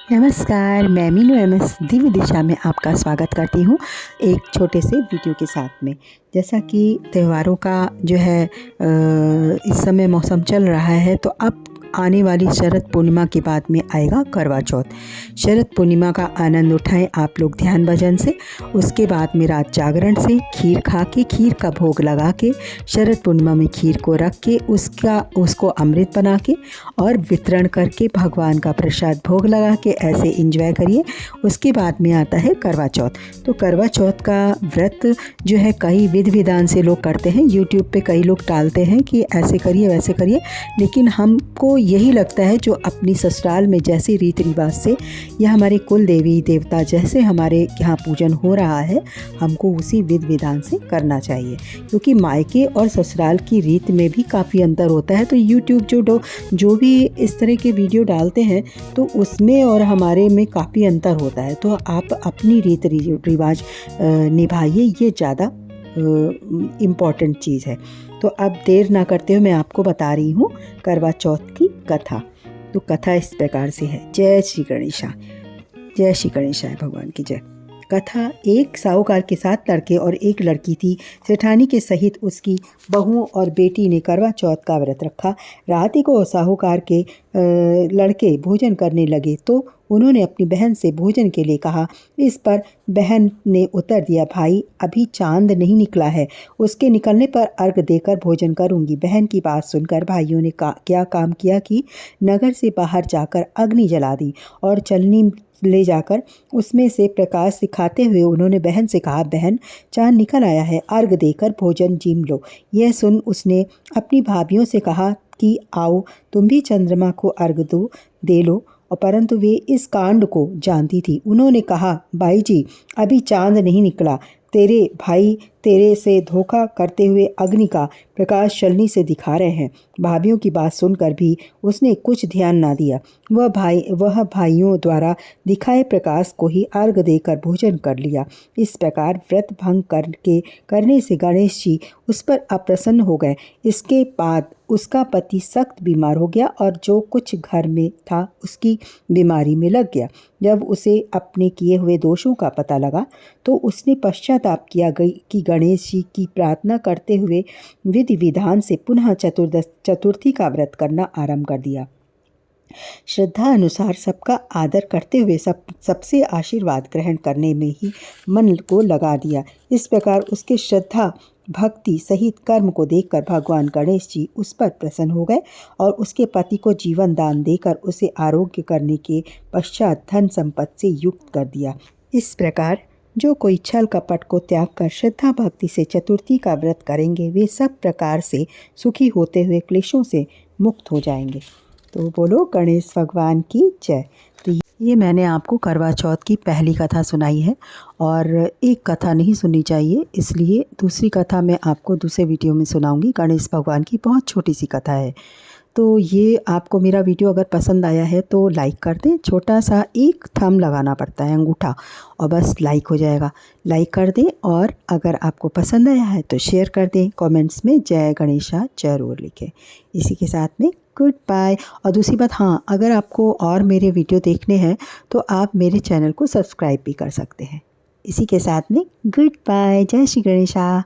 नमस्कार, मैं मीनू एमएस दिव्य दिशा में आपका स्वागत करती हूँ एक छोटे से वीडियो के साथ में। जैसा कि त्योहारों का जो है इस समय मौसम चल रहा है, तो अब आने वाली शरद पूर्णिमा के बाद में आएगा करवा चौथ। शरद पूर्णिमा का आनंद उठाएं आप लोग ध्यान भजन से, उसके बाद में रात जागरण से खीर खा के, खीर का भोग लगा के, शरद पूर्णिमा में खीर को रख के उसको अमृत बना के और वितरण करके भगवान का प्रसाद भोग लगा के ऐसे एंजॉय करिए। उसके बाद में आता है करवा चौथ। तो करवा चौथ का व्रत जो है कई विधि विधान से लोग करते हैं। यूट्यूब पे कई लोग डालते हैं कि ऐसे करिए वैसे करिए, लेकिन हमको यही लगता है जो अपनी ससुराल में जैसे रीति रिवाज से या हमारे कुल देवी देवता जैसे हमारे यहाँ पूजन हो रहा है, हमको उसी विधि विधान से करना चाहिए, क्योंकि मायके और ससुराल की रीत में भी काफ़ी अंतर होता है। तो यूट्यूब जो भी इस तरह के वीडियो डालते हैं तो उसमें और हमारे में काफ़ी अंतर होता है। तो आप अपनी रीति रिवाज निभाइए, ये ज़्यादा इम्पॉर्टेंट चीज़ है। तो अब देर ना करते हुए मैं आपको बता रही हूँ करवा चौथ की कथा। तो कथा इस प्रकार से है। जय श्री गणेशा, जय श्री गणेशाय भगवान की जय। कथा, एक साहूकार के 7 लड़के और एक लड़की थी। सेठानी के सहित उसकी बहुओं और बेटी ने करवा चौथ का व्रत रखा। रात को साहूकार के लड़के भोजन करने लगे तो उन्होंने अपनी बहन से भोजन के लिए कहा। इस पर बहन ने उत्तर दिया, भाई अभी चांद नहीं निकला है, उसके निकलने पर अर्घ देकर भोजन करूंगी। बहन की बात सुनकर भाइयों ने क्या काम किया कि नगर से बाहर जाकर अग्नि जला दी और चलनी ले जाकर उसमें से प्रकाश दिखाते हुए उन्होंने बहन से कहा, बहन चांद निकल आया है, अर्घ देकर भोजन जीम लो। यह सुन उसने अपनी भाभियों से कहा कि आओ तुम भी चंद्रमा को अर्घ दे लो। और परंतु वे इस कांड को जानती थी। उन्होंने कहा, भाई जी अभी चांद नहीं निकला, तेरे भाई तेरे से धोखा करते हुए अग्नि का प्रकाश चलनी से दिखा रहे हैं। भाभियों की बात सुनकर भी उसने कुछ ध्यान ना दिया। वह भाइयों द्वारा दिखाए प्रकाश को ही अर्घ देकर भोजन कर लिया। इस प्रकार व्रत भंग करने से गणेश जी उस पर अप्रसन्न हो गए। इसके बाद उसका पति सख्त बीमार हो गया और जो कुछ घर में था उसकी बीमारी में लग गया। जब उसे अपने किए हुए दोषों का पता लगा तो उसने पश्चाताप किया कि गणेश जी की प्रार्थना करते हुए विधि विधान से पुनः चतुर्थी का व्रत करना आरंभ कर दिया। श्रद्धा अनुसार सबका आदर करते हुए सबसे आशीर्वाद ग्रहण करने में ही मन को लगा दिया। इस प्रकार उसके श्रद्धा भक्ति सहित कर्म को देखकर भगवान गणेश जी उस पर प्रसन्न हो गए और उसके पति को जीवन दान देकर उसे आरोग्य करने के पश्चात धन संपत्ति से युक्त कर दिया। इस प्रकार जो कोई छल कपट को त्याग कर श्रद्धा भक्ति से चतुर्थी का व्रत करेंगे, वे सब प्रकार से सुखी होते हुए क्लेशों से मुक्त हो जाएंगे। तो बोलो गणेश भगवान की जय। तो ये मैंने आपको करवा चौथ की पहली कथा सुनाई है और एक कथा नहीं सुननी चाहिए, इसलिए दूसरी कथा मैं आपको दूसरे वीडियो में सुनाऊंगी। गणेश भगवान की बहुत छोटी सी कथा है। तो ये आपको मेरा वीडियो अगर पसंद आया है तो लाइक कर दें। छोटा सा एक थंब लगाना पड़ता है, अंगूठा, और बस लाइक हो जाएगा। लाइक कर दें और अगर आपको पसंद आया है तो शेयर कर दें। कमेंट्स में जय गणेशा जरूर लिखें। इसी के साथ में गुड बाय। और दूसरी बात, हाँ, अगर आपको और मेरे वीडियो देखने हैं तो आप मेरे चैनल को सब्सक्राइब भी कर सकते हैं। इसी के साथ में गुड बाय। जय श्री गणेशा।